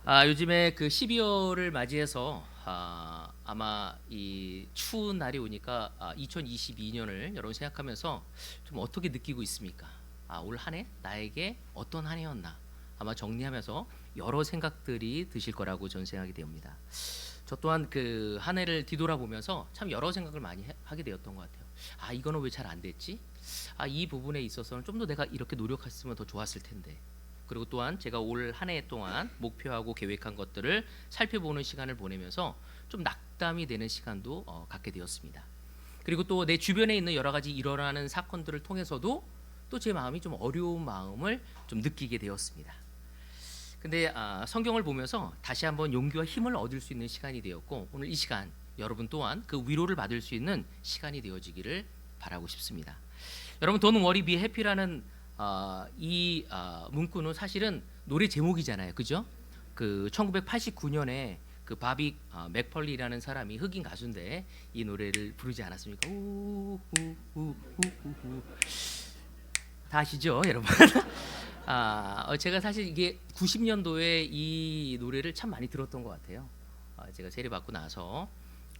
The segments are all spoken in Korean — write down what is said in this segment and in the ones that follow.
요즘에 그 12월을 맞이해서 아마 이 추운 날이 오니까 2022년을 여러분 생각하면서 좀 어떻게 느끼고 있습니까? 올 한 해 나에게 어떤 한 해였나? 아마 정리하면서 여러 생각들이 드실 거라고 저는 생각이 됩니다. 저 또한 그 한 해를 뒤돌아보면서 참 여러 생각을 많이 하게 되었던 것 같아요. 이거는 왜 잘 안 됐지? 이 부분에 있어서는 좀 더 내가 이렇게 노력했으면 더 좋았을 텐데. 그리고 또한 제가 올 한 해 동안 목표하고 계획한 것들을 살펴보는 시간을 보내면서 좀 낙담이 되는 시간도 갖게 되었습니다. 그리고 또 내 주변에 있는 여러 가지 일어나는 사건들을 통해서도 또 제 마음이 좀 어려운 마음을 좀 느끼게 되었습니다. 근데 성경을 보면서 다시 한번 용기와 힘을 얻을 수 있는 시간이 되었고, 오늘 이 시간 여러분 또한 그 위로를 받을 수 있는 시간이 되어지기를 바라고 싶습니다. 여러분, Don't Worry Be Happy라는 이 문구는 사실은 노래 제목이잖아요, 그죠? 그 1989년에 그 바비 맥펄리라는 사람이 흑인 가수인데 이 노래를 부르지 않았습니까? 우우우우우우. 다 아시죠, 여러분? 제가 사실 이게 90년도에 이 노래를 참 많이 들었던 것 같아요. 제가 세례 받고 나서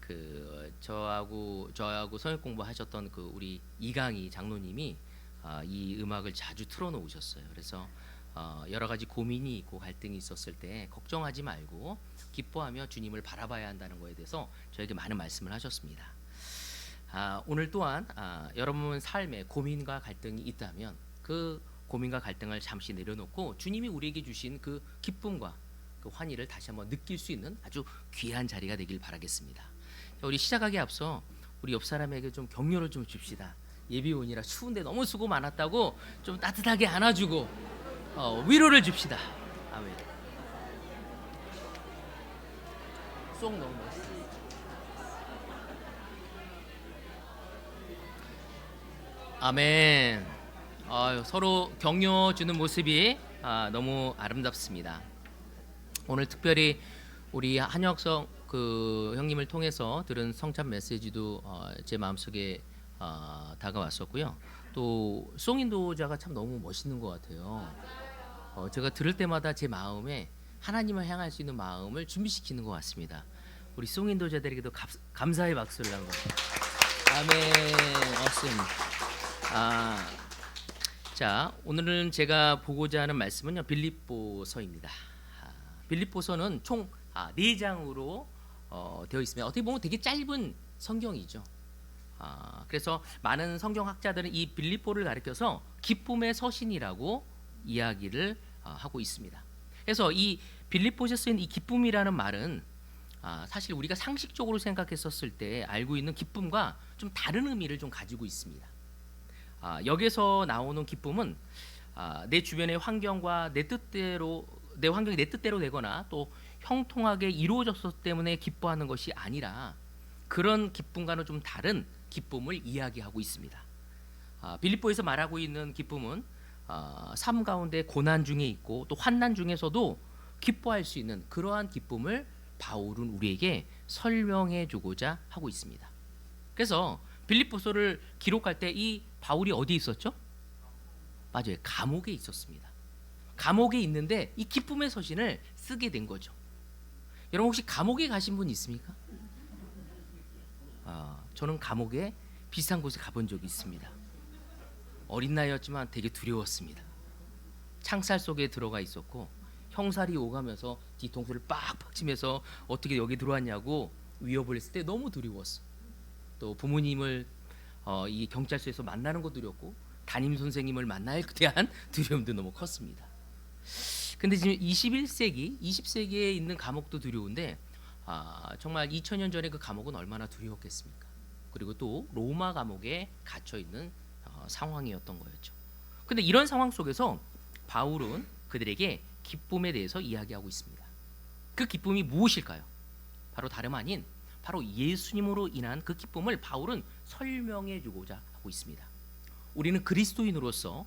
그 저하고 성역 공부하셨던 그 우리 이강희 장로님이 이 음악을 자주 틀어놓으셨어요. 그래서 여러 가지 고민이 있고 갈등이 있었을 때 걱정하지 말고 기뻐하며 주님을 바라봐야 한다는 것에 대해서 저에게 많은 말씀을 하셨습니다. 오늘 또한 여러분 삶에 고민과 갈등이 있다면 그 고민과 갈등을 잠시 내려놓고 주님이 우리에게 주신 그 기쁨과 그 환희를 다시 한번 느낄 수 있는 아주 귀한 자리가 되길 바라겠습니다. 우리 시작하기 앞서 우리 옆 사람에게 좀 격려를 좀 줍시다. 예비 오니라 추운데 너무 수고 많았다고 좀 따뜻하게 안아주고 위로를 줍시다. 아멘. 쏙 너무 멋있어. 아멘. 서로 격려 주는 모습이 너무 아름답습니다. 오늘 특별히 우리 한혁성 그 형님을 통해서 들은 성찬 메시지도 제 마음속에 다가왔었고요. 또 송인도자가 참 너무 멋있는 것 같아요. 제가 들을 때마다 제 마음에 하나님을 향할 수 있는 마음을 준비시키는 것 같습니다. 우리 송인도자들에게도 감사의 박수를 한번. 아멘. 없습니다. 아, 자, 오늘은 제가 보고자 하는 말씀은요, 빌립보서입니다. 빌립보서는 총 4장으로 되어 있습니다. 어떻게 보면 되게 짧은 성경이죠. 그래서 많은 성경학자들은 이 빌립보를 가리켜서 기쁨의 서신이라고 이야기를 하고 있습니다. 그래서 이 빌립보에 쓰인 이 기쁨이라는 말은 사실 우리가 상식적으로 생각했었을 때 알고 있는 기쁨과 좀 다른 의미를 좀 가지고 있습니다. 여기서 나오는 기쁨은 내 주변의 환경과 내 환경이 내 뜻대로 되거나 또 형통하게 이루어졌기 때문에 기뻐하는 것이 아니라 그런 기쁨과는 좀 다른 기쁨을 이야기하고 있습니다. 빌립보에서 말하고 있는 기쁨은 삶 가운데 고난 중에 있고 또 환난 중에서도 기뻐할 수 있는 그러한 기쁨을 바울은 우리에게 설명해 주고자 하고 있습니다. 그래서 빌립보서를 기록할 때 이 바울이 어디 있었죠? 맞아요. 감옥에 있었습니다. 감옥에 있는데 이 기쁨의 서신을 쓰게 된 거죠. 여러분 혹시 감옥에 가신 분 있습니까? 저는 감옥에 비슷한 곳에 가본 적이 있습니다. 어린 나이였지만 되게 두려웠습니다. 창살 속에 들어가 있었고 형살이 오가면서 뒤통수를 빡빡 치면서 어떻게 여기 들어왔냐고 위협을 했을 때 너무 두려웠어. 또 부모님을 이 경찰서에서 만나는 것도 두렵고 담임 선생님을 만날 대한 두려움도 너무 컸습니다. 근데 지금 21세기, 20세기에 있는 감옥도 두려운데 정말 2000년 전에 그 감옥은 얼마나 두려웠겠습니까? 그리고 또 로마 감옥에 갇혀 있는 상황이었던 거였죠. 근데 이런 상황 속에서 바울은 그들에게 기쁨에 대해서 이야기하고 있습니다. 그 기쁨이 무엇일까요? 바로 다름 아닌 바로 예수님으로 인한 그 기쁨을 바울은 설명해 주고자 하고 있습니다. 우리는 그리스도인으로서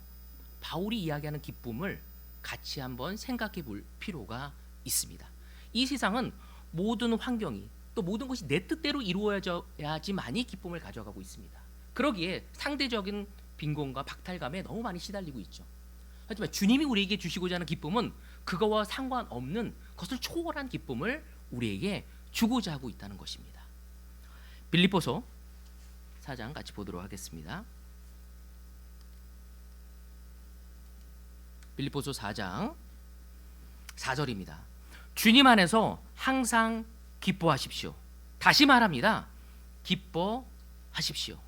바울이 이야기하는 기쁨을 같이 한번 생각해 볼 필요가 있습니다. 이 세상은 모든 환경이 또 모든 것이 내 뜻대로 이루어져야지만이 기쁨을 가져가고 있습니다. 그러기에 상대적인 빈곤과 박탈감에 너무 많이 시달리고 있죠. 하지만 주님이 우리에게 주시고자 하는 기쁨은 그거와 상관없는 그것을 초월한 기쁨을 우리에게 주고자 하고 있다는 것입니다. 빌립보서 4장 같이 보도록 하겠습니다. 빌립보서 4장 4절입니다. 주님 안에서 항상 기뻐하십시오. 다시 말합니다. 기뻐하십시오.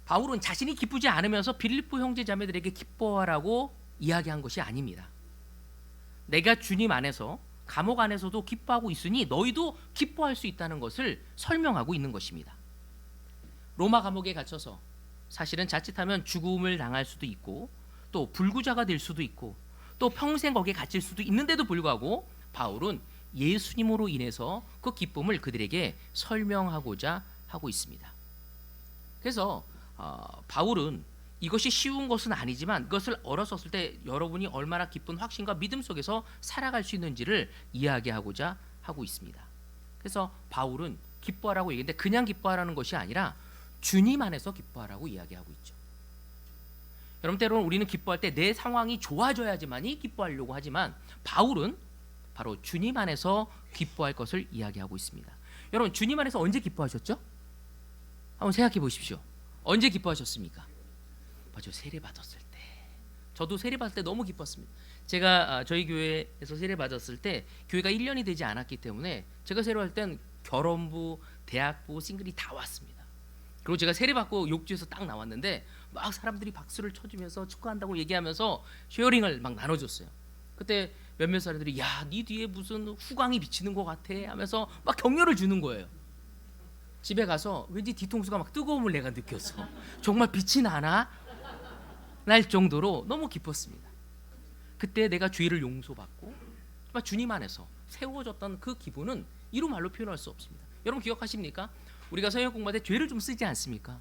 바울은 자신이 기쁘지 않으면서 빌립보 형제 자매들에게 기뻐하라고 이야기한 것이 아닙니다. 내가 주님 안에서 감옥 안에서도 기뻐하고 있으니 너희도 기뻐할 수 있다는 것을 설명하고 있는 것입니다. 로마 감옥에 갇혀서 사실은 자칫하면 죽음을 당할 수도 있고 또 불구자가 될 수도 있고 또 평생 거기에 갇힐 수도 있는데도 불구하고 바울은 예수님으로 인해서 그 기쁨을 그들에게 설명하고자 하고 있습니다. 그래서 바울은 이것이 쉬운 것은 아니지만 그것을 어렸었을 때 여러분이 얼마나 기쁜 확신과 믿음 속에서 살아갈 수 있는지를 이야기하고자 하고 있습니다. 그래서 바울은 기뻐하라고 얘기했는데 그냥 기뻐하라는 것이 아니라 주님 안에서 기뻐하라고 이야기하고 있죠. 여러분, 때로는 우리는 기뻐할 때 내 상황이 좋아져야지만이 기뻐하려고 하지만 바울은 바로 주님 안에서 기뻐할 것을 이야기하고 있습니다. 여러분, 주님 안에서 언제 기뻐하셨죠? 한번 생각해 보십시오. 언제 기뻐하셨습니까? 맞아요, 세례 받았을 때. 저도 세례 받을 때 너무 기뻤습니다. 제가 저희 교회에서 세례 받았을 때 교회가 1년이 되지 않았기 때문에 제가 세례할 땐 결혼부, 대학부, 싱글이 다 왔습니다. 그리고 제가 세례 받고 욕조에서 딱 나왔는데 막 사람들이 박수를 쳐주면서 축하한다고 얘기하면서 쉐어링을 막 나눠줬어요. 그때 몇몇 사람들이 야, 네 뒤에 무슨 후광이 비치는 것 같아 하면서 막 격려를 주는 거예요. 집에 가서 왠지 뒤통수가 막 뜨거움을 내가 느꼈어. 정말 빛이 나나? 날 정도로 너무 기뻤습니다. 그때 내가 죄를 용서받고 정말 주님 안에서 세워졌던 그 기분은 이루 말로 표현할 수 없습니다. 여러분 기억하십니까? 우리가 성경 공부할 때 죄를 좀 쓰지 않습니까?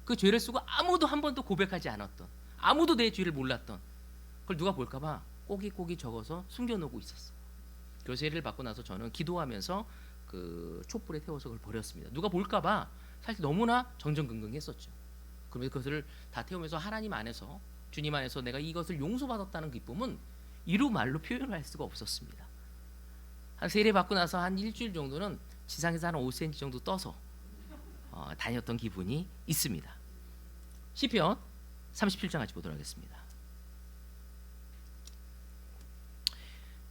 그 죄를 쓰고 아무도 한 번도 고백하지 않았던, 아무도 내 죄를 몰랐던 그걸 누가 볼까 봐 꼬깃꼬깃 적어서 숨겨놓고 있었어요. 교세를 받고 나서 저는 기도하면서 그 촛불에 태워서 그걸 버렸습니다. 누가 볼까 봐 사실 너무나 정정긍긍했었죠. 그러면서 그것을 다 태우면서 하나님 안에서, 주님 안에서 내가 이것을 용서받았다는 기쁨은 이루 말로 표현할 수가 없었습니다. 한 세례 받고 나서 한 일주일 정도는 지상에서 한 5cm 정도 떠서 다녔던 기분이 있습니다. 시편 37장 같이 보도록 하겠습니다.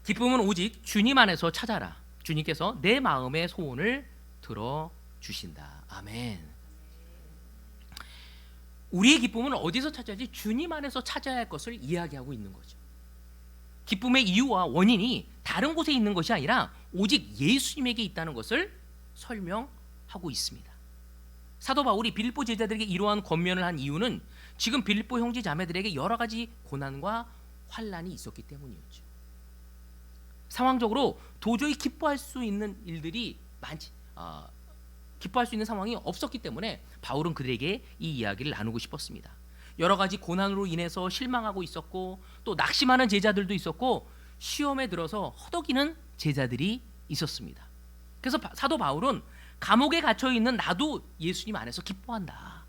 기쁨은 오직 주님 안에서 찾아라. 주님께서 내 마음의 소원을 들어주신다. 아멘. 우리의 기쁨은 어디서 찾아야지? 주님 안에서 찾아야 할 것을 이야기하고 있는 거죠. 기쁨의 이유와 원인이 다른 곳에 있는 것이 아니라 오직 예수님에게 있다는 것을 설명하고 있습니다. 사도 바울이 빌립보 제자들에게 이러한 권면을 한 이유는 지금 빌립보 형제 자매들에게 여러 가지 고난과 환난이 있었기 때문이었죠. 상황적으로 도저히 기뻐할 수 있는 일들이 기뻐할 수 있는 상황이 없었기 때문에 바울은 그들에게 이 이야기를 나누고 싶었습니다. 여러 가지 고난으로 인해서 실망하고 있었고 또 낙심하는 제자들도 있었고 시험에 들어서 허덕이는 제자들이 있었습니다. 그래서 사도 바울은 감옥에 갇혀 있는 나도 예수님 안에서 기뻐한다.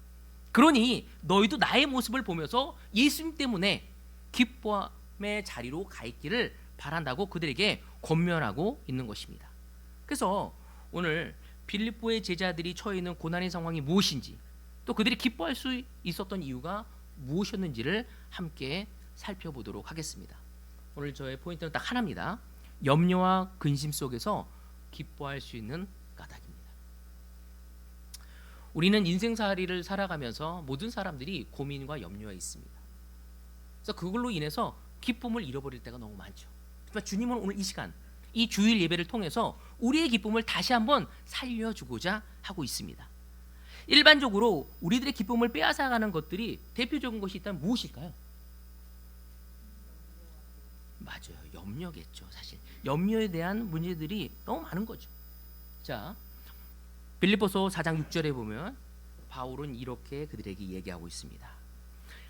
그러니 너희도 나의 모습을 보면서 예수님 때문에 기쁨의 자리로 가 있기를 바란다고 그들에게 권면하고 있는 것입니다. 그래서 오늘 빌립보의 제자들이 처해 있는 고난의 상황이 무엇인지, 또 그들이 기뻐할 수 있었던 이유가 무엇이었는지를 함께 살펴보도록 하겠습니다. 오늘 저의 포인트는 딱 하나입니다. 염려와 근심 속에서 기뻐할 수 있는 까닭입니다. 우리는 인생살이를 살아가면서 모든 사람들이 고민과 염려가 있습니다. 그래서 그걸로 인해서 기쁨을 잃어버릴 때가 너무 많죠. 하지만 주님은 오늘 이 시간, 이 주일 예배를 통해서 우리의 기쁨을 다시 한번 살려주고자 하고 있습니다. 일반적으로 우리들의 기쁨을 빼앗아가는 것들이 대표적인 것이 있다면 무엇일까요? 맞아요, 염려겠죠. 사실 염려에 대한 문제들이 너무 많은 거죠. 자, 빌립보서 4장 6절에 보면 바울은 이렇게 그들에게 얘기하고 있습니다.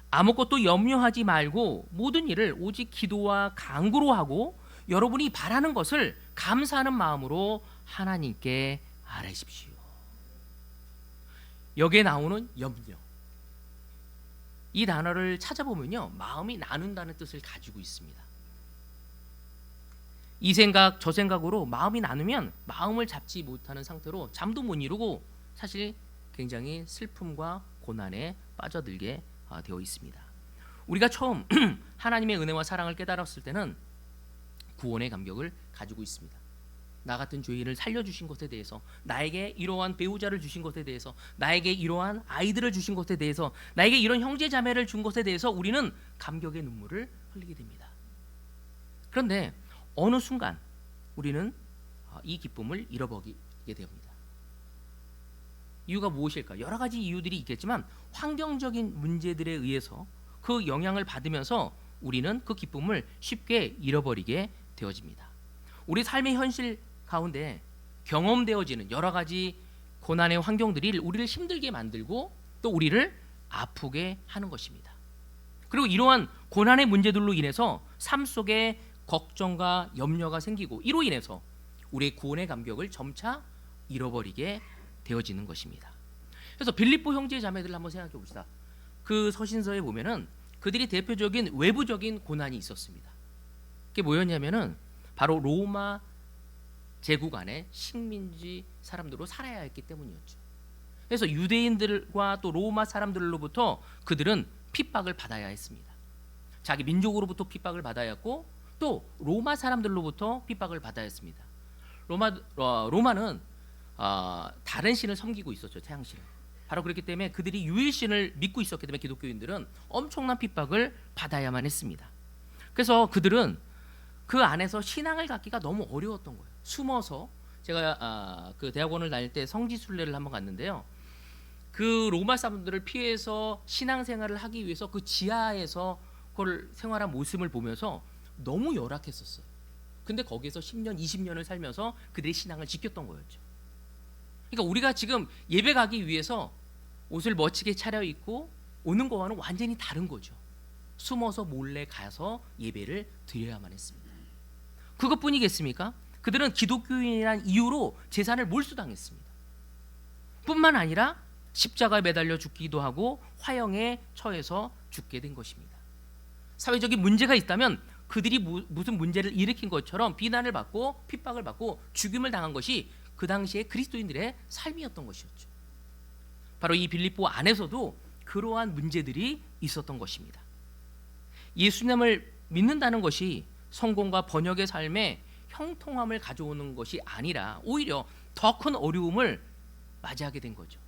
아무것도 염려하지 말고 모든 일을 오직 기도와 간구로 하고 여러분이 바라는 것을 감사하는 마음으로 하나님께 아뢰십시오. 여기에 나오는 염려, 이 단어를 찾아보면요, 마음이 나눈다는 뜻을 가지고 있습니다. 이 생각 저 생각으로 마음이 나누면 마음을 잡지 못하는 상태로 잠도 못 이루고 사실 굉장히 슬픔과 고난에 빠져들게 되어 있습니다. 우리가 처음 하나님의 은혜와 사랑을 깨달았을 때는 구원의 감격을 가지고 있습니다. 나 같은 죄인을 살려주신 것에 대해서, 나에게 이러한 배우자를 주신 것에 대해서, 나에게 이러한 아이들을 주신 것에 대해서, 나에게 이런 형제 자매를 준 것에 대해서 우리는 감격의 눈물을 흘리게 됩니다. 그런데 어느 순간 우리는 이 기쁨을 잃어버리게 됩니다. 이유가 무엇일까? 여러 가지 이유들이 있겠지만 환경적인 문제들에 의해서 그 영향을 받으면서 우리는 그 기쁨을 쉽게 잃어버리게 되어집니다. 우리 삶의 현실 가운데 경험되어지는 여러 가지 고난의 환경들이 우리를 힘들게 만들고 또 우리를 아프게 하는 것입니다. 그리고 이러한 고난의 문제들로 인해서 삶 속에 걱정과 염려가 생기고 이로 인해서 우리의 구원의 감격을 점차 잃어버리게 되어지는 것입니다. 그래서 빌립보 형제 자매들을 한번 생각해 봅시다. 그 서신서에 보면은 그들이 대표적인 외부적인 고난이 있었습니다. 그게 뭐였냐면은 바로 로마 제국 안에 식민지 사람들로 살아야 했기 때문이었죠. 그래서 유대인들과 또 로마 사람들로부터 그들은 핍박을 받아야 했습니다. 자기 민족으로부터 핍박을 받아야 했고 또 로마 사람들로부터 핍박을 받아야 했습니다. 로마는 다른 신을 섬기고 있었죠. 태양신을. 바로 그렇기 때문에 그들이 유일신을 믿고 있었기 때문에 기독교인들은 엄청난 핍박을 받아야만 했습니다. 그래서 그들은 그 안에서 신앙을 갖기가 너무 어려웠던 거예요. 숨어서 제가 그 대학원을 다닐 때 성지순례를 한번 갔는데요. 그 로마 사람들을 피해서 신앙생활을 하기 위해서 그 지하에서 그걸 생활한 모습을 보면서 너무 열악했었어요. 근데 거기에서 10년, 20년을 살면서 그들의 신앙을 지켰던 거였죠. 그러니까 우리가 지금 예배 가기 위해서 옷을 멋지게 차려입고 오는 거와는 완전히 다른 거죠. 숨어서 몰래 가서 예배를 드려야만 했습니다. 그것뿐이겠습니까? 그들은 기독교인이란 이유로 재산을 몰수당했습니다. 뿐만 아니라 십자가에 매달려 죽기도 하고 화형에 처해서 죽게 된 것입니다. 사회적인 문제가 있다면 그들이 무슨 문제를 일으킨 것처럼 비난을 받고 핍박을 받고 죽임을 당한 것이 그 당시에 그리스도인들의 삶이었던 것이었죠. 바로 이 빌립보 안에서도 그러한 문제들이 있었던 것입니다. 예수님을 믿는다는 것이 성공과 번역의 삶에 형통함을 가져오는 것이 아니라 오히려 더 큰 어려움을 맞이하게 된 거죠.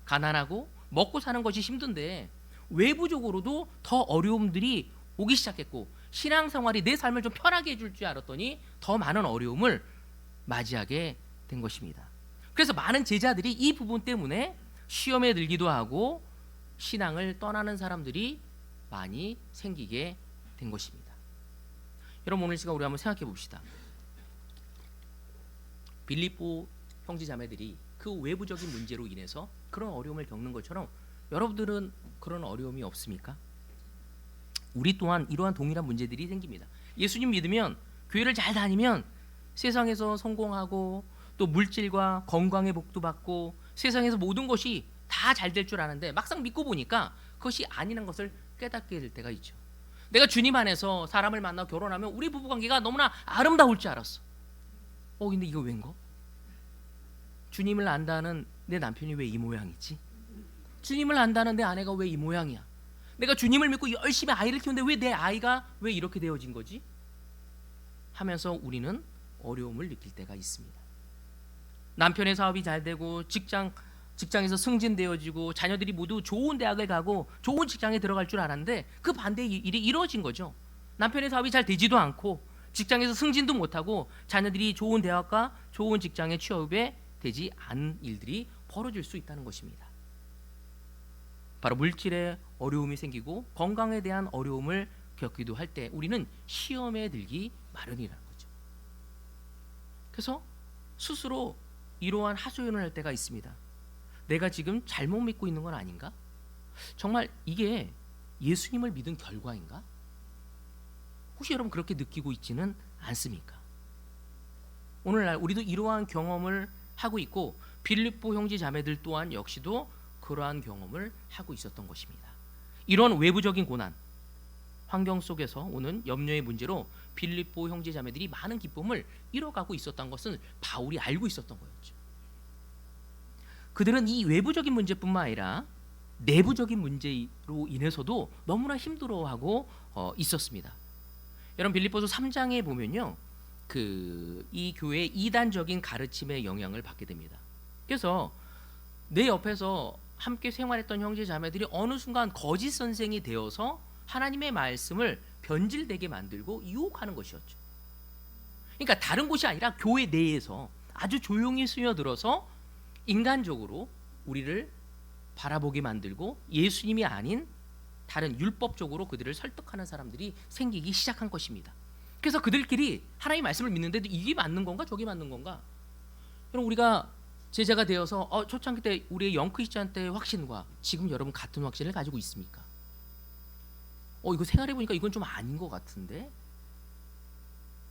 가난하고 먹고 사는 것이 힘든데 외부적으로도 더 어려움들이 오기 시작했고 신앙생활이 내 삶을 좀 편하게 해줄 줄 알았더니 더 많은 어려움을 맞이하게 된 것입니다. 그래서 많은 제자들이 이 부분 때문에 시험에 들기도 하고 신앙을 떠나는 사람들이 많이 생기게 된 것입니다. 여러분 오늘 시간 우리 한번 생각해 봅시다. 빌립보 형제 자매들이 그 외부적인 문제로 인해서 그런 어려움을 겪는 것처럼 여러분들은 그런 어려움이 없습니까? 우리 또한 이러한 동일한 문제들이 생깁니다. 예수님 믿으면 교회를 잘 다니면 세상에서 성공하고 또 물질과 건강의 복도 받고 세상에서 모든 것이 다 잘 될 줄 아는데 막상 믿고 보니까 그것이 아니라는 것을 깨닫게 될 때가 있죠. 내가 주님 안에서 사람을 만나 결혼하면 우리 부부관계가 너무나 아름다울 줄 알았어. 근데 이거 웬거? 주님을 안다는 내 남편이 왜 이 모양이지? 주님을 안다는 내 아내가 왜 이 모양이야? 내가 주님을 믿고 열심히 아이를 키우는데 왜 내 아이가 왜 이렇게 되어진 거지? 하면서 우리는 어려움을 느낄 때가 있습니다. 남편의 사업이 잘 되고 직장에서 승진되어지고 자녀들이 모두 좋은 대학을 가고 좋은 직장에 들어갈 줄 알았는데 그 반대의 일이 이루어진 거죠. 남편의 사업이 잘 되지도 않고 직장에서 승진도 못하고 자녀들이 좋은 대학과 좋은 직장에 취업에 되지 않은 일들이 벌어질 수 있다는 것입니다. 바로 물질에 어려움이 생기고 건강에 대한 어려움을 겪기도 할 때 우리는 시험에 들기 마련이라는 거죠. 그래서 스스로 이러한 하소연을 할 때가 있습니다. 내가 지금 잘못 믿고 있는 건 아닌가? 정말 이게 예수님을 믿은 결과인가? 혹시 여러분 그렇게 느끼고 있지는 않습니까? 오늘날 우리도 이러한 경험을 하고 있고 빌립보 형제 자매들 또한 역시도 그러한 경험을 하고 있었던 것입니다. 이런 외부적인 고난, 환경 속에서 오는 염려의 문제로 빌립보 형제 자매들이 많은 기쁨을 잃어가고 있었던 것은 바울이 알고 있었던 거였죠. 그들은 이 외부적인 문제뿐만 아니라 내부적인 문제로 인해서도 너무나 힘들어하고 있었습니다. 여러분 빌립보서 3장에 보면요, 이 교회의 이단적인 가르침의 영향을 받게 됩니다. 그래서 내 옆에서 함께 생활했던 형제 자매들이 어느 순간 거짓 선생이 되어서 하나님의 말씀을 변질되게 만들고 유혹하는 것이었죠. 그러니까 다른 곳이 아니라 교회 내에서 아주 조용히 스며들어서 인간적으로 우리를 바라보게 만들고 예수님이 아닌 다른 율법적으로 그들을 설득하는 사람들이 생기기 시작한 것입니다. 그래서 그들끼리 하나님의 말씀을 믿는데도 이게 맞는 건가 저게 맞는 건가. 여러분 우리가 제자가 되어서 초창기 때 우리의 영크리스찬 때의 확신과 지금 여러분 같은 확신을 가지고 있습니까? 이거 생활해 보니까 이건 좀 아닌 것 같은데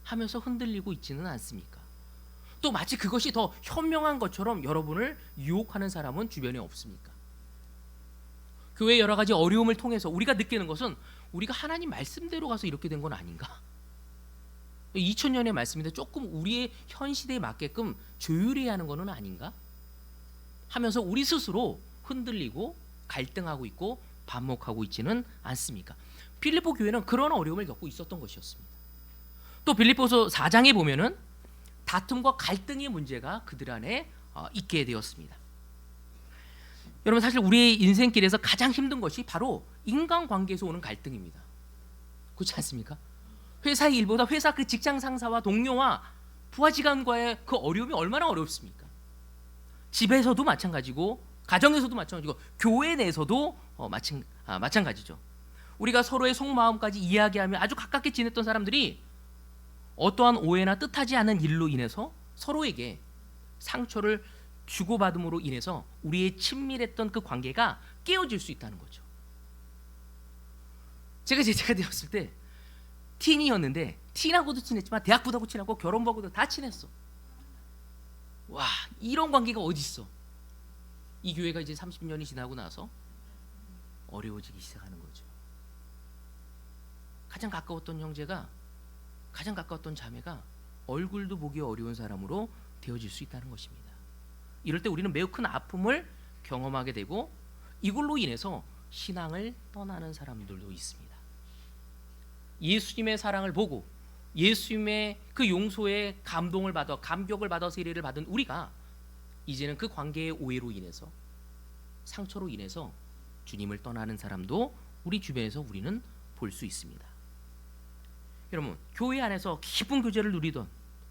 하면서 흔들리고 있지는 않습니까? 또 마치 그것이 더 현명한 것처럼 여러분을 유혹하는 사람은 주변에 없습니까? 교회의 여러 가지 어려움을 통해서 우리가 느끼는 것은 우리가 하나님 말씀대로 가서 이렇게 된 건 아닌가? 2000년의 말씀인데 조금 우리의 현 시대에 맞게끔 조율해야 하는 것은 아닌가? 하면서 우리 스스로 흔들리고 갈등하고 있고 반목하고 있지는 않습니까? 빌립보 교회는 그런 어려움을 겪고 있었던 것이었습니다. 또 빌립보서 4장에 보면은 다툼과 갈등의 문제가 그들 안에 있게 되었습니다. 여러분 사실 우리의 인생길에서 가장 힘든 것이 바로 인간관계에서 오는 갈등입니다. 그렇지 않습니까? 회사의 일보다 회사 그 직장 상사와 동료와 부하직원과의 그 어려움이 얼마나 어렵습니까? 집에서도 마찬가지고 가정에서도 마찬가지고 교회 내에서도 마찬가지죠. 우리가 서로의 속마음까지 이야기하며 아주 가깝게 지냈던 사람들이 어떠한 오해나 뜻하지 않은 일로 인해서 서로에게 상처를 주고받음으로 인해서 우리의 친밀했던 그 관계가 깨어질 수 있다는 거죠. 제가 제자가 되었을 때 틴이었는데 틴하고도 친했지만 대학부하고 친하고 결혼부하고도 다 친했어. 와, 이런 관계가 어디 있어? 이 교회가 이제 30년이 지나고 나서 어려워지기 시작하는 거죠. 가장 가까웠던 형제가, 가장 가까웠던 자매가 얼굴도 보기 어려운 사람으로 되어질 수 있다는 것입니다. 이럴 때 우리는 매우 큰 아픔을 경험하게 되고 이걸로 인해서 신앙을 떠나는 사람들도 있습니다. 예수님의 사랑을 보고 예수님의 그 용서에 감동을 받아 감격을 받아 세례를 받은 우리가 이제는 그 관계의 오해로 인해서 상처로 인해서 주님을 떠나는 사람도 우리 주변에서 우리는 볼 수 있습니다. 여러분 교회 안에서 깊은 교제를 누리던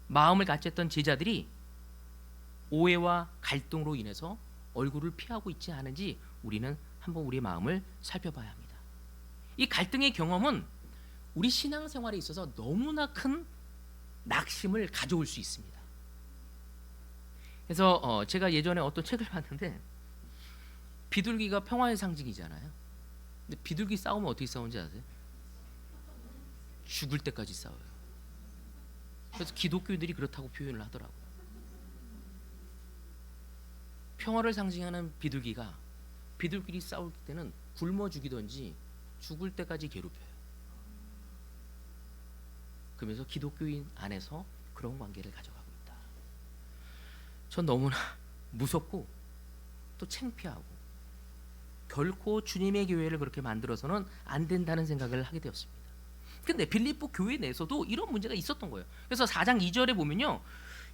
마음을 같이 했던 제자들이 오해와 갈등으로 인해서 얼굴을 피하고 있지 않은지 우리는 한번 우리의 마음을 살펴봐야 합니다. 이 갈등의 경험은 우리 신앙생활에 있어서 너무나 큰 낙심을 가져올 수 있습니다. 그래서 제가 예전에 어떤 책을 봤는데 비둘기가 평화의 상징이잖아요. 근데 비둘기 싸우면 어떻게 싸우는지 아세요? 죽을 때까지 싸워요. 그래서 기독교인들이 그렇다고 표현을 하더라고요. 평화를 상징하는 비둘기가 비둘기리 싸울 때는 굶어 죽이든지 죽을 때까지 괴롭혀요. 그러면서 기독교인 안에서 그런 관계를 가져가고 있다. 전 너무나 무섭고 또 창피하고 결코 주님의 교회를 그렇게 만들어서는 안 된다는 생각을 하게 되었습니다. 근데 빌립보 교회 내에서도 이런 문제가 있었던 거예요. 그래서 4장 2절에 보면요,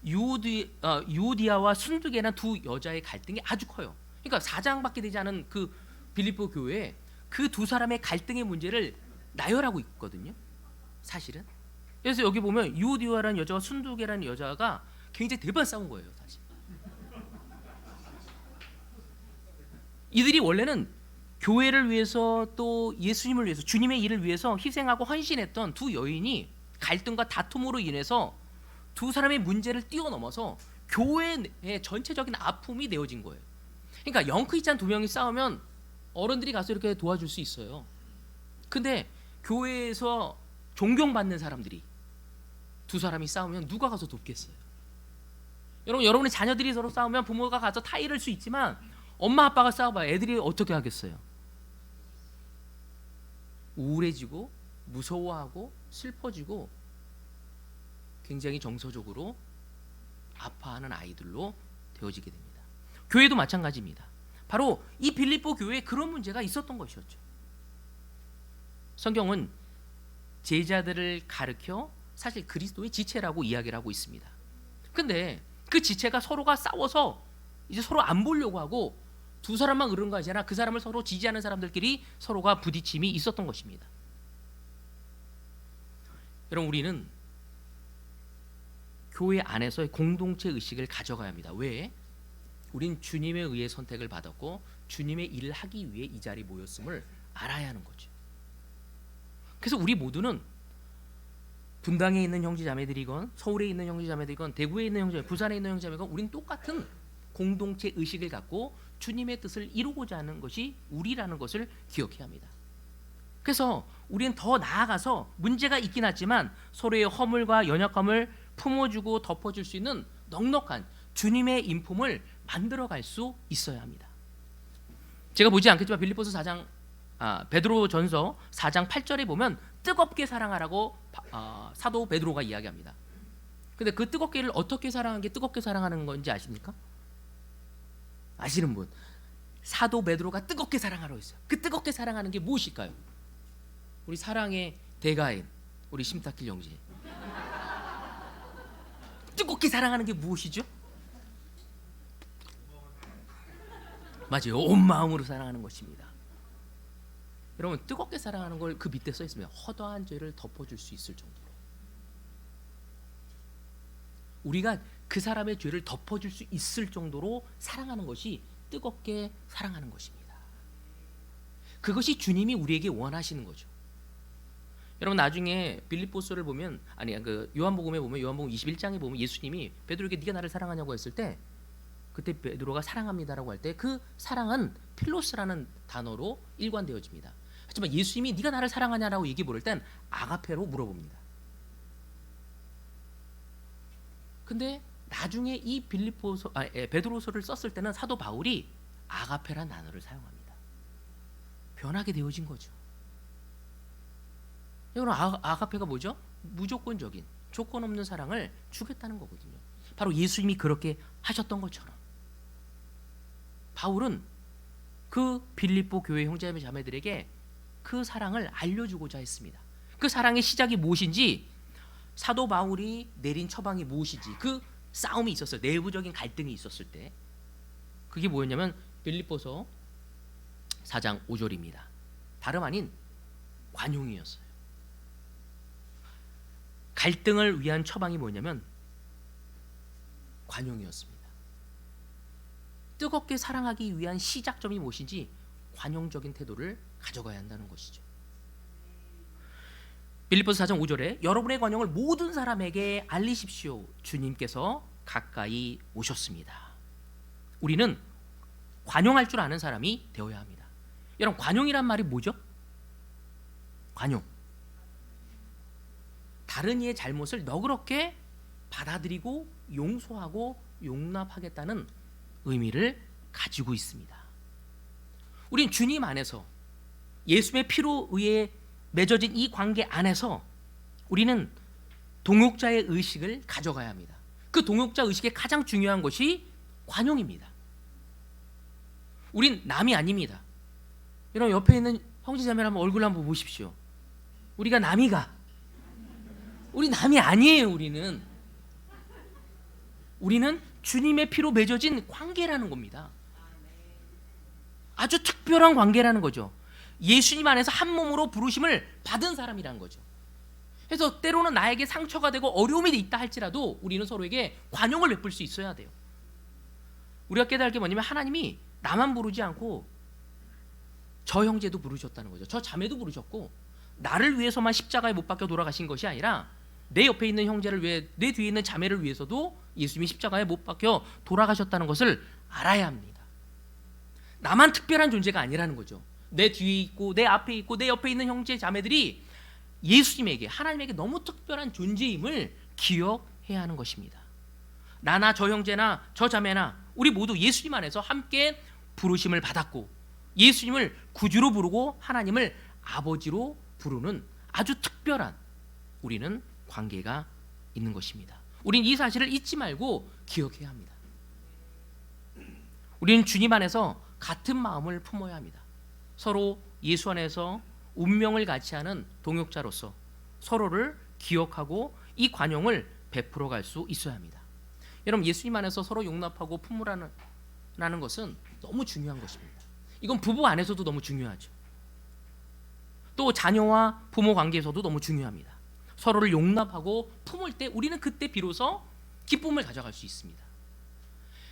유오디아와 순두계라는 두 여자의 갈등이 아주 커요. 그러니까 4장밖에 되지 않은 그 빌립보 교회에 그 두 사람의 갈등의 문제를 나열하고 있거든요. 사실은. 그래서 여기 보면 유오디아라는 여자와 순두계라는 여자가 굉장히 대판 싸운 거예요. 사실. 이들이 원래는 교회를 위해서 또 예수님을 위해서 주님의 일을 위해서 희생하고 헌신했던 두 여인이 갈등과 다툼으로 인해서 두 사람의 문제를 뛰어넘어서 교회의 전체적인 아픔이 되어진 거예요. 그러니까 영크리스찬 두 명이 싸우면 어른들이 가서 이렇게 도와줄 수 있어요. 근데 교회에서 존경받는 사람들이 두 사람이 싸우면 누가 가서 돕겠어요? 여러분의 자녀들이 서로 싸우면 부모가 가서 타이를 수 있지만 엄마 아빠가 싸워봐요. 애들이 어떻게 하겠어요? 우울해지고 무서워하고 슬퍼지고 굉장히 정서적으로 아파하는 아이들로 되어지게 됩니다. 교회도 마찬가지입니다. 바로 이 빌립보 교회에 그런 문제가 있었던 것이었죠. 성경은 제자들을 가르쳐 사실 그리스도의 지체라고 이야기를 하고 있습니다. 근데 그 지체가 서로가 싸워서 이제 서로 안 보려고 하고 두 사람만 그런 것이 아니라 그 사람을 서로 지지하는 사람들끼리 서로가 부딪힘이 있었던 것입니다. 여러분, 우리는 교회 안에서의 공동체 의식을 가져가야 합니다. 왜? 우린 주님에 의해 선택을 받았고 주님의 일을 하기 위해 이 자리에 모였음을 알아야 하는 거죠. 그래서 우리 모두는 분당에 있는 형제자매들이건 서울에 있는 형제자매들이건 대구에 있는 형제자매, 부산에 있는 형제자매건 우린 똑같은 공동체 의식을 갖고 주님의 뜻을 이루고자 하는 것이 우리라는 것을 기억해야 합니다. 그래서 우리는 더 나아가서 문제가 있긴 하지만 서로의 허물과 연약함을 품어주고 덮어줄 수 있는 넉넉한 주님의 인품을 만들어갈 수 있어야 합니다. 제가 보지 않겠지만 빌립보서 4장 베드로전서 4장 8절에 보면 뜨겁게 사랑하라고 사도 베드로가 이야기합니다. 근데 그 뜨겁게를 어떻게 사랑하는 게 뜨겁게 사랑하는 건지 아십니까? 아시는 분? 사도 베드로가 뜨겁게 사랑하라고 했어요. 그 뜨겁게 사랑하는 게 무엇일까요? 우리 사랑의 대가인 우리 심탁길 형제. 뜨겁게 사랑하는 게 무엇이죠? 맞아요. 온 마음으로 사랑하는 것입니다. 여러분, 뜨겁게 사랑하는 걸 그 밑에 써 있으면 허다한 죄를 덮어줄 수 있을 정도로 우리가 그 사람의 죄를 덮어줄 수 있을 정도로 사랑하는 것이 뜨겁게 사랑하는 것입니다. 그것이 주님이 우리에게 원하시는 거죠. 여러분, 나중에 빌립보서를 보면 요한복음에 보면 요한복음 21장에 보면 예수님이 베드로에게 네가 나를 사랑하냐고 했을 때 그때 베드로가 사랑합니다라고 할 때 그 사랑은 필로스라는 단어로 일관되어집니다. 하지만 예수님이 네가 나를 사랑하냐라고 얘기 물을 땐 아가페로 물어봅니다. 근데 나중에 이 베드로서를 썼을 때는 사도 바울이 아가페라는 단어를 사용합니다. 변하게 되어진 거죠. 여러분, 아가페가 뭐죠? 무조건적인 조건 없는 사랑을 주겠다는 거거든요. 바로 예수님이 그렇게 하셨던 것처럼 바울은 그 빌립보 교회 형제자매 자매들에게 그 사랑을 알려주고자 했습니다. 그 사랑의 시작이 무엇인지, 사도 바울이 내린 처방이 무엇인지, 그 싸움이 있었어요. 내부적인 갈등이 있었을 때 그게 뭐였냐면 빌립보서 4장 5절입니다. 다름 아닌 관용이었어요. 갈등을 위한 처방이 뭐냐면 관용이었습니다. 뜨겁게 사랑하기 위한 시작점이 무엇인지 관용적인 태도를 가져가야 한다는 것이죠. 빌립보서 4장 5절에 여러분의 관용을 모든 사람에게 알리십시오. 주님께서 가까이 오셨습니다. 우리는 관용할 줄 아는 사람이 되어야 합니다. 여러분, 관용이란 말이 뭐죠? 관용. 다른 이의 잘못을 너그럽게 받아들이고 용서하고 용납하겠다는 의미를 가지고 있습니다. 우린 주님 안에서 예수의 피로 의해 맺어진 이 관계 안에서 우리는 동역자의 의식을 가져가야 합니다. 그 동역자 의식의 가장 중요한 것이 관용입니다. 우린 남이 아닙니다. 여러분, 옆에 있는 형제자매를 한번 얼굴 한번 보십시오. 우리가 남이가 우리 남이 아니에요. 우리는 주님의 피로 맺어진 관계라는 겁니다. 아주 특별한 관계라는 거죠. 예수님 안에서 한 몸으로 부르심을 받은 사람이라는 거죠. 그래서 때로는 나에게 상처가 되고 어려움이 있다 할지라도 우리는 서로에게 관용을 베풀 수 있어야 돼요. 우리가 깨달을 게 뭐냐면 하나님이 나만 부르지 않고 저 형제도 부르셨다는 거죠. 저 자매도 부르셨고 나를 위해서만 십자가에 못 박혀 돌아가신 것이 아니라 내 옆에 있는 형제를 위해, 내 뒤에 있는 자매를 위해서도 예수님이 십자가에 못 박혀 돌아가셨다는 것을 알아야 합니다. 나만 특별한 존재가 아니라는 거죠. 내 뒤에 있고 내 앞에 있고 내 옆에 있는 형제 자매들이 예수님에게, 하나님에게 너무 특별한 존재임을 기억해야 하는 것입니다. 나나 저 형제나 저 자매나 우리 모두 예수님 안에서 함께 부르심을 받았고 예수님을 구주로 부르고 하나님을 아버지로 부르는 아주 특별한 우리는 관계가 있는 것입니다. 우린 이 사실을 잊지 말고 기억해야 합니다. 우리는 주님 안에서 같은 마음을 품어야 합니다. 서로 예수 안에서 운명을 같이 하는 동역자로서 서로를 기억하고 이 관용을 베풀어 갈 수 있어야 합니다. 여러분, 예수님 안에서 서로 용납하고 품으라는 것은 너무 중요한 것입니다. 이건 부부 안에서도 너무 중요하죠. 또 자녀와 부모 관계에서도 너무 중요합니다. 서로를 용납하고 품을 때 우리는 그때 비로소 기쁨을 가져갈 수 있습니다.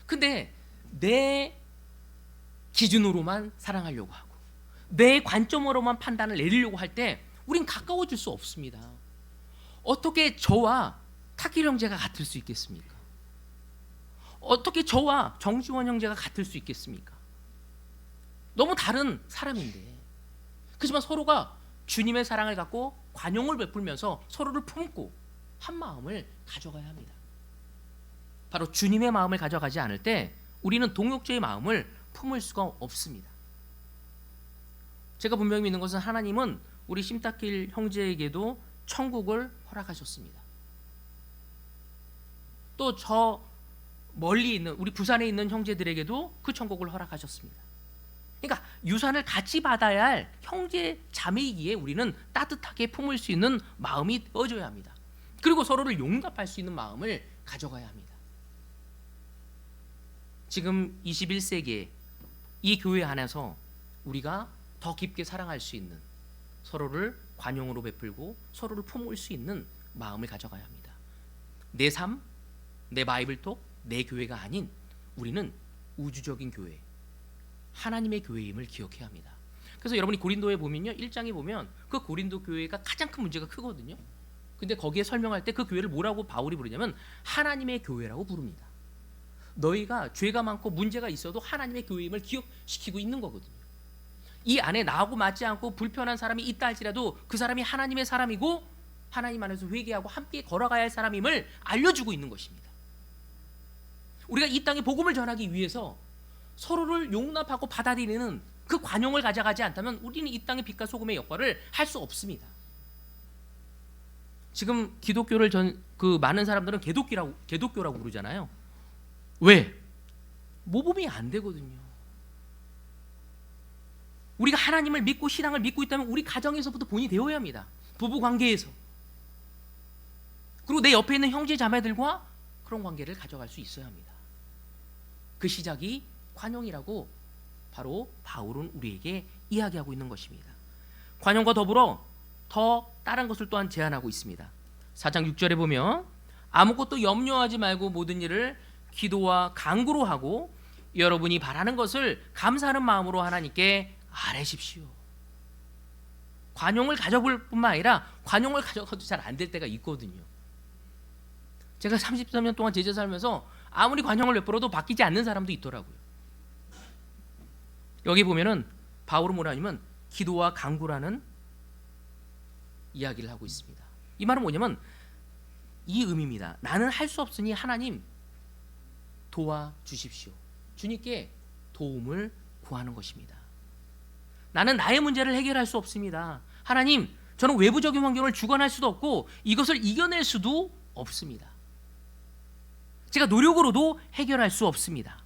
근데 내 기준으로만 사랑하려고 하고 내 관점으로만 판단을 내리려고 할 때 우린 가까워질 수 없습니다. 어떻게 저와 타길 형제가 같을 수 있겠습니까? 어떻게 저와 정지원 형제가 같을 수 있겠습니까? 너무 다른 사람인데. 그렇지만 서로가 주님의 사랑을 갖고 관용을 베풀면서 서로를 품고 한 마음을 가져가야 합니다. 바로 주님의 마음을 가져가지 않을 때 우리는 동역자의 마음을 품을 수가 없습니다. 제가 분명히 믿는 것은 하나님은 우리 심타길 형제에게도 천국을 허락하셨습니다. 또 저 멀리 있는 우리 부산에 있는 형제들에게도 그 천국을 허락하셨습니다. 그러니까 유산을 같이 받아야 할 형제 자매이기에 우리는 따뜻하게 품을 수 있는 마음이 되어줘야 합니다. 그리고 서로를 용납할 수 있는 마음을 가져가야 합니다. 지금 21세기에 이 교회 안에서 우리가 더 깊게 사랑할 수 있는, 서로를 관용으로 베풀고 서로를 품을 수 있는 마음을 가져가야 합니다. 내 삶, 내 바이블톡, 내 교회가 아닌 우리는 우주적인 교회, 하나님의 교회임을 기억해야 합니다. 그래서 여러분이 고린도에 보면요, 1장에 보면 그 고린도 교회가 가장 큰 문제가 크거든요. 근데 거기에 설명할 때 그 교회를 뭐라고 바울이 부르냐면 하나님의 교회라고 부릅니다. 너희가 죄가 많고 문제가 있어도 하나님의 교회임을 기억시키고 있는 거거든요. 이 안에 나하고 맞지 않고 불편한 사람이 있다 할지라도 그 사람이 하나님의 사람이고 하나님 안에서 회개하고 함께 걸어가야 할 사람임을 알려주고 있는 것입니다. 우리가 이 땅에 복음을 전하기 위해서 서로를 용납하고 받아들이는 그 관용을 가져가지 않다면 우리는 이 땅의 빛과 소금의 역할을 할 수 없습니다. 지금 기독교를 많은 사람들은 개독교라고 부르잖아요. 왜? 모범이 안 되거든요. 우리가 하나님을 믿고 신앙을 믿고 있다면 우리 가정에서부터 본이 되어야 합니다. 부부 관계에서. 그리고 내 옆에 있는 형제 자매들과 그런 관계를 가져갈 수 있어야 합니다. 그 시작이 관용이라고 바로 바울은 우리에게 이야기하고 있는 것입니다. 관용과 더불어 더 다른 것을 또한 제안하고 있습니다. 4장 6절에 보면 아무것도 염려하지 말고 모든 일을 기도와 간구로 하고 여러분이 바라는 것을 감사하는 마음으로 하나님께 아뢰십시오. 관용을 가져볼 뿐만 아니라 관용을 가져가도 잘 안 될 때가 있거든요. 제가 33년 동안 제자 살면서 아무리 관용을 베풀어도 바뀌지 않는 사람도 있더라고요. 여기 보면은 바울은 뭐라 하냐면 기도와 간구라는 이야기를 하고 있습니다. 이 말은 뭐냐면 이 의미입니다. 나는 할 수 없으니 하나님 도와주십시오. 주님께 도움을 구하는 것입니다. 나는 나의 문제를 해결할 수 없습니다. 하나님, 저는 외부적인 환경을 주관할 수도 없고 이것을 이겨낼 수도 없습니다. 제가 노력으로도 해결할 수 없습니다.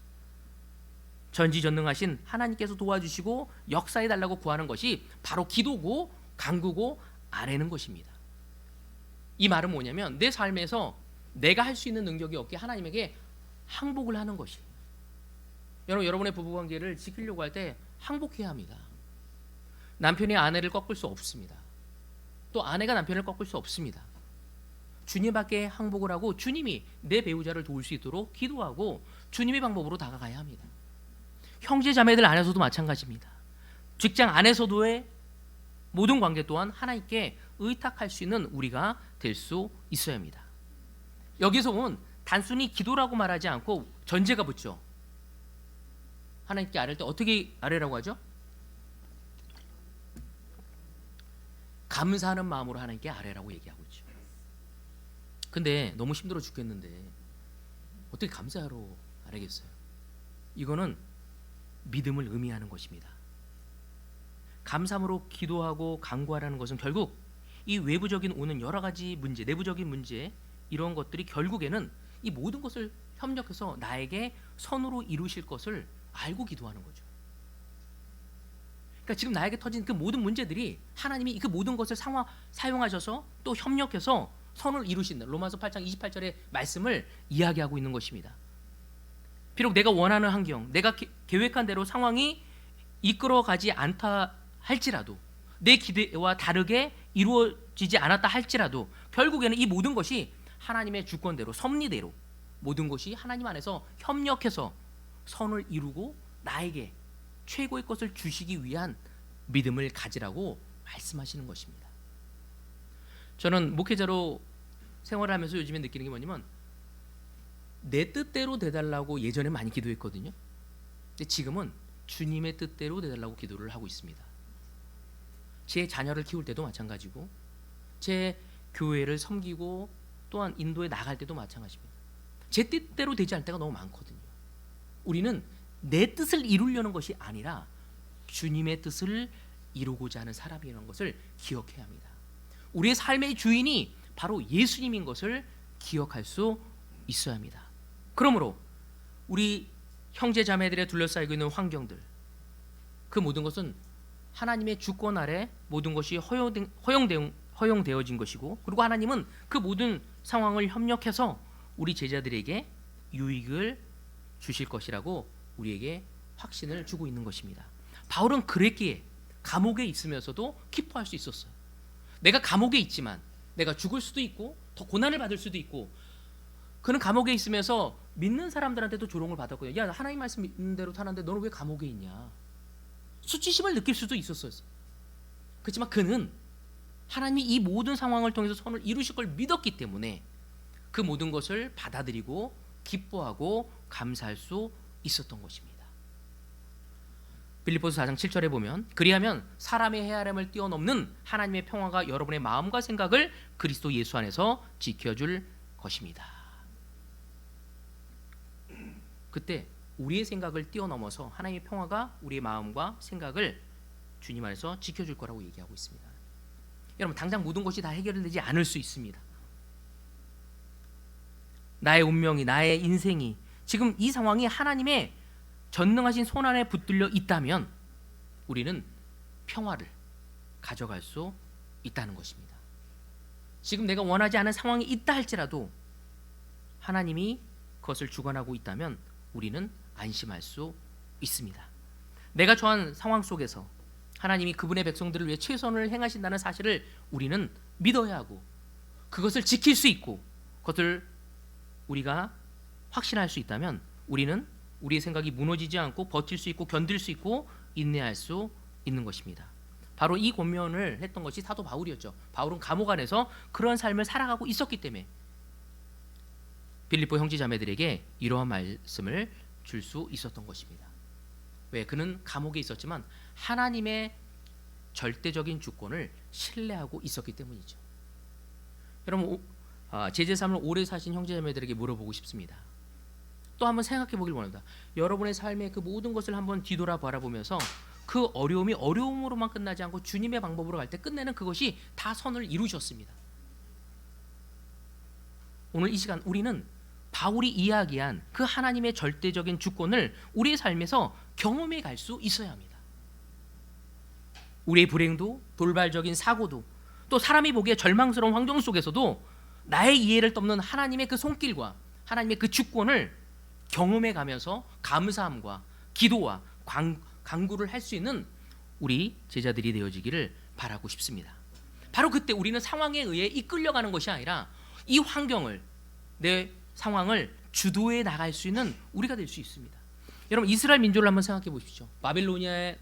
전지전능하신 하나님께서 도와주시고 역사해달라고 구하는 것이 바로 기도고 간구고 아뢰는 것입니다. 이 말은 뭐냐면 내 삶에서 내가 할 수 있는 능력이 없게 하나님에게 항복을 하는 것이에요. 여러분의 부부관계를 지키려고 할 때 항복해야 합니다. 남편이 아내를 꺾을 수 없습니다. 또 아내가 남편을 꺾을 수 없습니다. 주님밖에 항복을 하고 주님이 내 배우자를 도울 수 있도록 기도하고 주님의 방법으로 다가가야 합니다. 형제 자매들 안에서도 마찬가지입니다. 직장 안에서도의 모든 관계 또한 하나님께 의탁할 수 있는 우리가 될 수 있어야 합니다. 여기서 보면 단순히 기도라고 말하지 않고 전제가 붙죠. 하나님께 아뢰 때 어떻게 아뢰라고 하죠? 감사하는 마음으로 하나님께 아뢰라고 얘기하고 있죠. 근데 너무 힘들어 죽겠는데 어떻게 감사하러 아뢰겠어요? 이거는 믿음을 의미하는 것입니다. 감사함으로 기도하고 간구하라는 것은 결국 이 외부적인 오는 여러 가지 문제, 내부적인 문제 이런 것들이 결국에는 이 모든 것을 협력해서 나에게 선으로 이루실 것을 알고 기도하는 거죠. 그러니까 지금 나에게 터진 그 모든 문제들이 하나님이 그 모든 것을 사용하셔서 또 협력해서 선을 이루신다. 로마서 8장 28절의 말씀을 이야기하고 있는 것입니다. 비록 내가 원하는 환경, 내가 계획한 대로 상황이 이끌어가지 않다 할지라도, 내 기대와 다르게 이루어지지 않았다 할지라도 결국에는 이 모든 것이 하나님의 주권대로, 섭리대로 모든 것이 하나님 안에서 협력해서 선을 이루고 나에게 최고의 것을 주시기 위한 믿음을 가지라고 말씀하시는 것입니다. 저는 목회자로 생활을 하면서 요즘에 느끼는 게 뭐냐면, 내 뜻대로 돼달라고 예전에 많이 기도했거든요. 근데 지금은 주님의 뜻대로 돼달라고 기도를 하고 있습니다. 제 자녀를 키울 때도 마찬가지고, 제 교회를 섬기고 또한 인도에 나갈 때도 마찬가지입니다. 제 뜻대로 되지 않을 때가 너무 많거든요. 우리는 내 뜻을 이루려는 것이 아니라 주님의 뜻을 이루고자 하는 사람이라는 것을 기억해야 합니다. 우리의 삶의 주인이 바로 예수님인 것을 기억할 수 있어야 합니다. 그러므로 우리 형제 자매들에 둘러싸이고 있는 환경들, 그 모든 것은 하나님의 주권 아래 모든 것이 허용되어진 것이고, 그리고 하나님은 그 모든 상황을 협력해서 우리 제자들에게 유익을 주실 것이라고 우리에게 확신을 주고 있는 것입니다. 바울은 그랬기에 감옥에 있으면서도 기뻐할 수 있었어요. 내가 감옥에 있지만 내가 죽을 수도 있고 더 고난을 받을 수도 있고, 그는 감옥에 있으면서 믿는 사람들한테도 조롱을 받았고요. 야, 하나님 말씀 믿는 대로 사는데 너는 왜 감옥에 있냐? 수치심을 느낄 수도 있었어요. 그렇지만 그는 하나님이 이 모든 상황을 통해서 선을 이루실 걸 믿었기 때문에 그 모든 것을 받아들이고 기뻐하고 감사할 수 있었던 것입니다. 빌립보서 4장 7절에 보면, 그리하면 사람의 헤아림을 뛰어넘는 하나님의 평화가 여러분의 마음과 생각을 그리스도 예수 안에서 지켜줄 것입니다. 그때 우리의 생각을 뛰어넘어서 하나님의 평화가 우리의 마음과 생각을 주님 안에서 지켜줄 거라고 얘기하고 있습니다. 여러분, 당장 모든 것이 다 해결되지 않을 수 있습니다. 나의 운명이, 나의 인생이 지금 이 상황이 하나님의 전능하신 손 안에 붙들려 있다면 우리는 평화를 가져갈 수 있다는 것입니다. 지금 내가 원하지 않은 상황이 있다 할지라도 하나님이 그것을 주관하고 있다면 우리는 안심할 수 있습니다. 내가 처한 상황 속에서 하나님이 그분의 백성들을 위해 최선을 행하신다는 사실을 우리는 믿어야 하고, 그것을 지킬 수 있고, 그것을 우리가 확신할 수 있다면 우리는 우리의 생각이 무너지지 않고 버틸 수 있고 견딜 수 있고 인내할 수 있는 것입니다. 바로 이 권면을 했던 것이 사도 바울이었죠. 바울은 감옥 안에서 그런 삶을 살아가고 있었기 때문에 빌립보 형제 자매들에게 이러한 말씀을 줄 수 있었던 것입니다. 왜? 그는 감옥에 있었지만 하나님의 절대적인 주권을 신뢰하고 있었기 때문이죠. 여러분, 제제 삶을 오래 사신 형제 자매들에게 물어보고 싶습니다. 또 한번 생각해 보길 원합니다. 여러분의 삶의 그 모든 것을 한번 뒤돌아 바라보면서 그 어려움이 어려움으로만 끝나지 않고 주님의 방법으로 갈 때 끝내는 그것이 다 선을 이루셨습니다. 오늘 이 시간 우리는 바울이 이야기한 그 하나님의 절대적인 주권을 우리의 삶에서 경험해 갈 수 있어야 합니다. 우리의 불행도, 돌발적인 사고도, 또 사람이 보기에 절망스러운 환경 속에서도 나의 이해를 넘는 하나님의 그 손길과 하나님의 그 주권을 경험해 가면서 감사함과 기도와 간구를 할 수 있는 우리 제자들이 되어지기를 바라고 싶습니다. 바로 그때 우리는 상황에 의해 이끌려가는 것이 아니라 이 환경을, 내 상황을 주도해 나갈 수 있는 우리가 될 수 있습니다. 여러분, 이스라엘 민족을 한번 생각해 보십시오. 바빌로니아에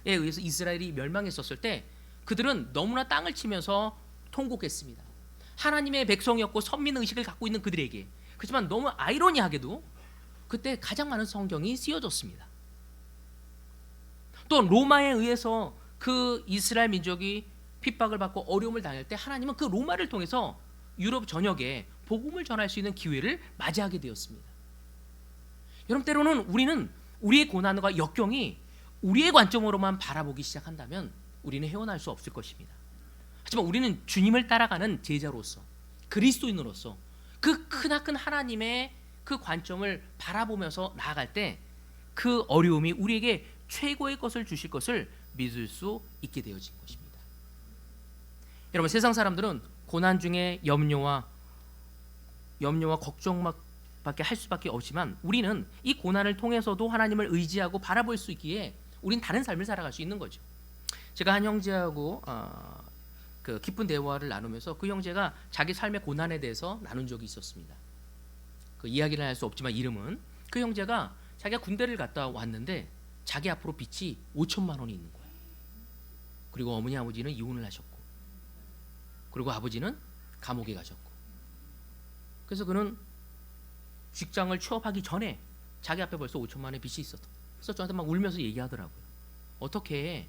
의해서 이스라엘이 멸망했었을 때 그들은 너무나 땅을 치면서 통곡했습니다. 하나님의 백성이었고 선민의식을 갖고 있는 그들에게, 그렇지만 너무 아이러니하게도 그때 가장 많은 성경이 쓰여졌습니다. 또 로마에 의해서 그 이스라엘 민족이 핍박을 받고 어려움을 당할 때 하나님은 그 로마를 통해서 유럽 전역에 복음을 전할 수 있는 기회를 맞이하게 되었습니다. 여러분, 때로는 우리는 우리의 고난과 역경이 우리의 관점으로만 바라보기 시작한다면 우리는 헤어날 수 없을 것입니다. 하지만 우리는 주님을 따라가는 제자로서, 그리스도인으로서 그 크나큰 하나님의 그 관점을 바라보면서 나아갈 때 그 어려움이 우리에게 최고의 것을 주실 것을 믿을 수 있게 되어진 것입니다. 여러분, 세상 사람들은 고난 중에 염려와 걱정밖에 할 수밖에 없지만 우리는 이 고난을 통해서도 하나님을 의지하고 바라볼 수 있기에 우린 다른 삶을 살아갈 수 있는 거죠. 제가 한 형제하고 그 깊은 대화를 나누면서 그 형제가 자기 삶의 고난에 대해서 나눈 적이 있었습니다. 그 이야기를 할 수 없지만 이름은, 그 형제가 자기가 군대를 갔다 왔는데 자기 앞으로 빚이 5천만 원이 있는 거예요. 그리고 어머니 아버지는 이혼을 하셨고, 그리고 아버지는 감옥에 가셨고, 그래서 그는 직장을 취업하기 전에 자기 앞에 벌써 5천만 원의 빚이 있었다. 그래서 저한테 막 울면서 얘기하더라고요. 어떻게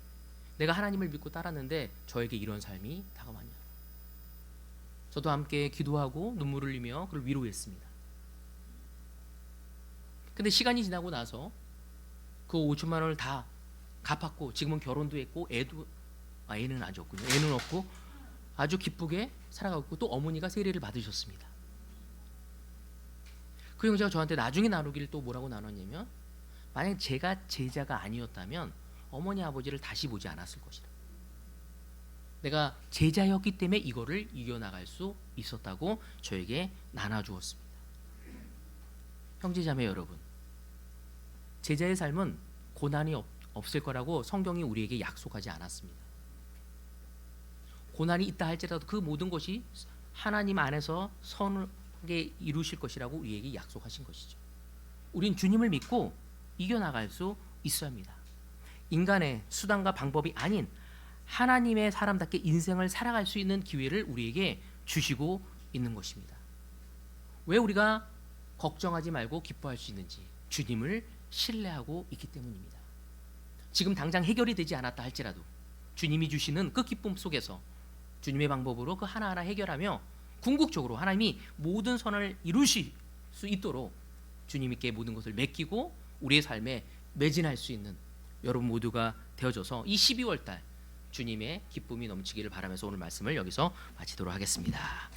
내가 하나님을 믿고 따랐는데 저에게 이런 삶이 다가왔냐. 저도 함께 기도하고 눈물을 흘리며 그를 위로했습니다. 근데 시간이 지나고 나서 그 5천만 원을 다 갚았고 지금은 결혼도 했고 애는 아직 없군요. 애는 없고 아주 기쁘게 살아가고 있고 또 어머니가 세례를 받으셨습니다. 그 형제가 저한테 나중에 나누기를 또 뭐라고 나눴냐면, 만약 제가 제자가 아니었다면 어머니 아버지를 다시 보지 않았을 것이다. 내가 제자였기 때문에 이거를 이겨나갈 수 있었다고 저에게 나눠주었습니다. 형제자매 여러분, 제자의 삶은 고난이 없을 거라고 성경이 우리에게 약속하지 않았습니다. 고난이 있다 할지라도 그 모든 것이 하나님 안에서 선하게 이루실 것이라고 우리에게 약속하신 것이죠. 우린 주님을 믿고 이겨나갈 수 있어야 합니다. 인간의 수단과 방법이 아닌 하나님의 사람답게 인생을 살아갈 수 있는 기회를 우리에게 주시고 있는 것입니다. 왜 우리가 걱정하지 말고 기뻐할 수 있는지, 주님을 신뢰하고 있기 때문입니다. 지금 당장 해결이 되지 않았다 할지라도 주님이 주시는 그 기쁨 속에서 주님의 방법으로 그 하나하나 해결하며 궁극적으로 하나님이 모든 선을 이루실 수 있도록 주님께 모든 것을 맡기고 우리의 삶에 매진할 수 있는 여러분 모두가 되어져서 이 12월 달 주님의 기쁨이 넘치기를 바라면서 오늘 말씀을 여기서 마치도록 하겠습니다.